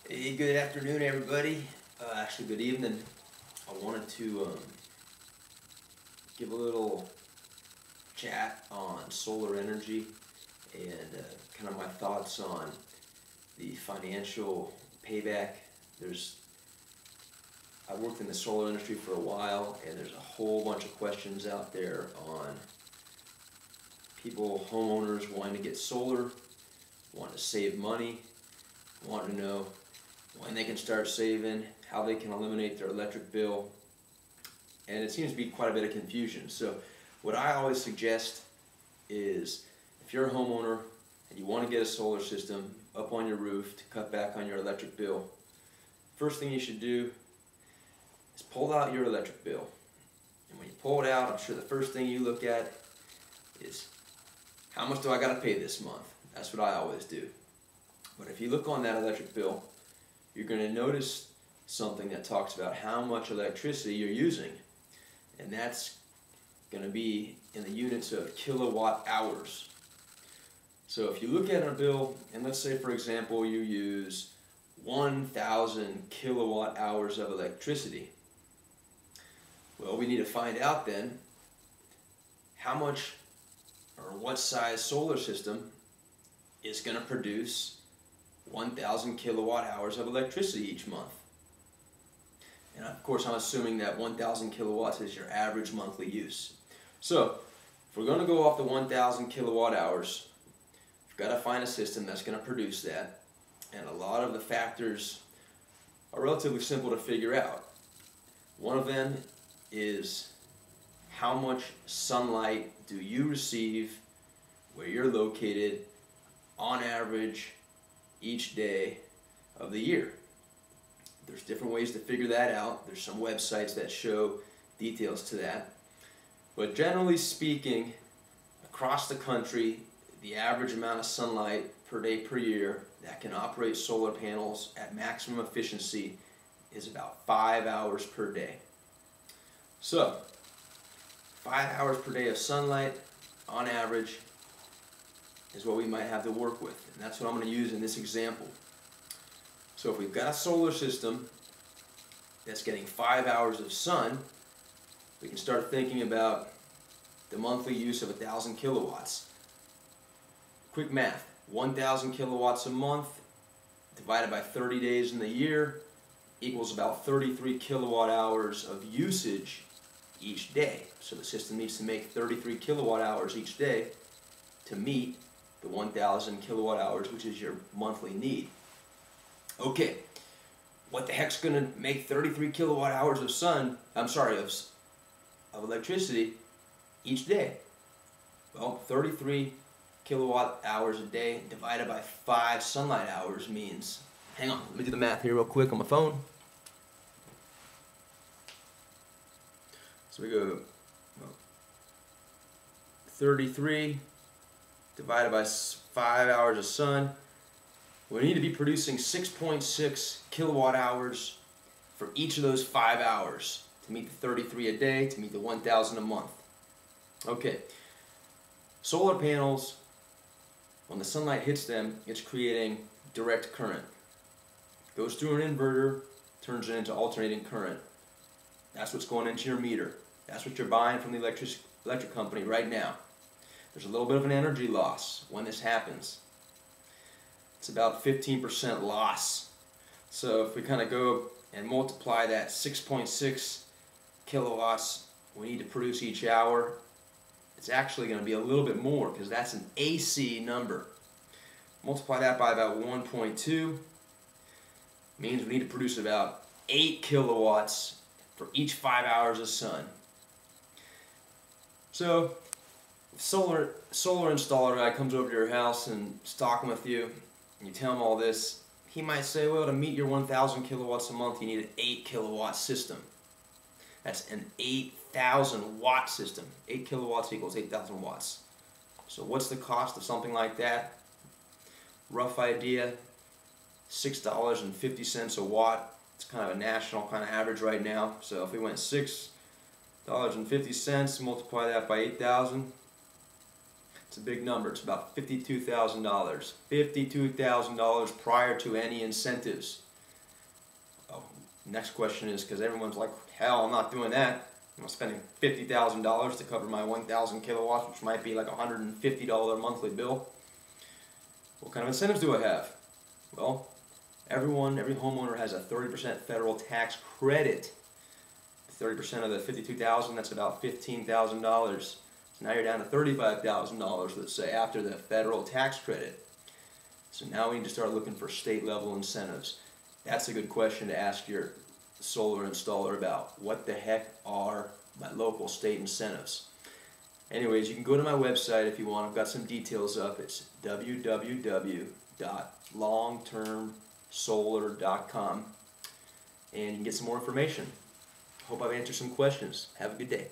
Hey, good afternoon, everybody. Actually, good evening. I wanted to give a little chat on solar energy and kind of my thoughts on the financial payback. I worked in the solar industry for a while, and there's a whole bunch of questions out there on people, homeowners wanting to get solar, wanting to save money, wanting to know when they can start saving, how they can eliminate their electric bill, and it seems to be quite a bit of confusion. So what I always suggest is, if you're a homeowner and you want to get a solar system up on your roof to cut back on your electric bill, first thing you should do is pull out your electric bill. And when you pull it out, I'm sure the first thing you look at is, how much do I got to pay this month? That's what I always do. But if you look on that electric bill, you're going to notice something that talks about how much electricity you're using. And that's going to be in the units of kilowatt hours. So if you look at a bill, and let's say, for example, you use 1,000 kilowatt hours of electricity. Well, we need to find out then how much or what size solar system is going to produce 1,000 kilowatt hours of electricity each month. And of course, I'm assuming that 1,000 kilowatts is your average monthly use. So if we're going to go off the 1,000 kilowatt hours, we've got to find a system that's going to produce that. And a lot of the factors are relatively simple to figure out. One of them is, how much sunlight do you receive where you're located on average each day of the year? There's different ways to figure that out. There's some websites that show details to that. But generally speaking, across the country, the average amount of sunlight per day per year that can operate solar panels at maximum efficiency is about 5 hours per day. So 5 hours per day of sunlight on average is what we might have to work with, and that's what I'm going to use in this example. So if we've got a solar system that's getting 5 hours of sun, we can start thinking about the monthly use of 1,000 kilowatts. Quick math: 1,000 kilowatts a month divided by 30 days in the year equals about 33 kilowatt hours of usage each day. So the system needs to make 33 kilowatt hours each day to meet the 1,000 kilowatt hours, which is your monthly need. Okay, what the heck's going to make 33 kilowatt hours of of electricity each day? Well, 33 kilowatt hours a day divided by 5 sunlight hours means, hang on, let me do the math here real quick on my phone. So we go 33 divided by 5 hours of sun. We need to be producing 6.6 kilowatt hours for each of those 5 hours to meet the 33 a day, to meet the 1,000 a month. Okay, solar panels, when the sunlight hits them, it's creating direct current. Goes through an inverter, turns it into alternating current. That's what's going into your meter. That's what you're buying from the electric company right now. There's a little bit of an energy loss when this happens. It's about 15% loss. So if we kind of go and multiply that 6.6 kilowatts we need to produce each hour, it's actually going to be a little bit more, because that's an AC number. Multiply that by about 1.2 means we need to produce about 8 kilowatts for each 5 hours of sun. So if solar installer guy comes over to your house and is talking with you, and you tell him all this, he might say, well, to meet your 1,000 kilowatts a month, you need an 8 kilowatt system. That's an 8,000 watt system. 8 kilowatts equals 8,000 watts. So what's the cost of something like that? Rough idea, $6.50 a watt. It's kind of a national kind of average right now. So if we went $6.50, multiply that by 8,000, it's a big number. It's about $52,000. $52,000 prior to any incentives. Next question is, because everyone's like, hell, I'm not doing that. I'm spending $50,000 to cover my 1,000 kilowatts, which might be like a $150 monthly bill. What kind of incentives do I have? Well, every homeowner has a 30% federal tax credit. 30% of the $52,000, that's about $15,000. So now you're down to $35,000, let's say, after the federal tax credit. So now we need to start looking for state level incentives. That's a good question to ask your solar installer about. What the heck are my local state incentives? Anyways, you can go to my website if you want. I've got some details up. It's www.longtermsolar.com, and you can get some more information. Hope I've answered some questions. Have a good day.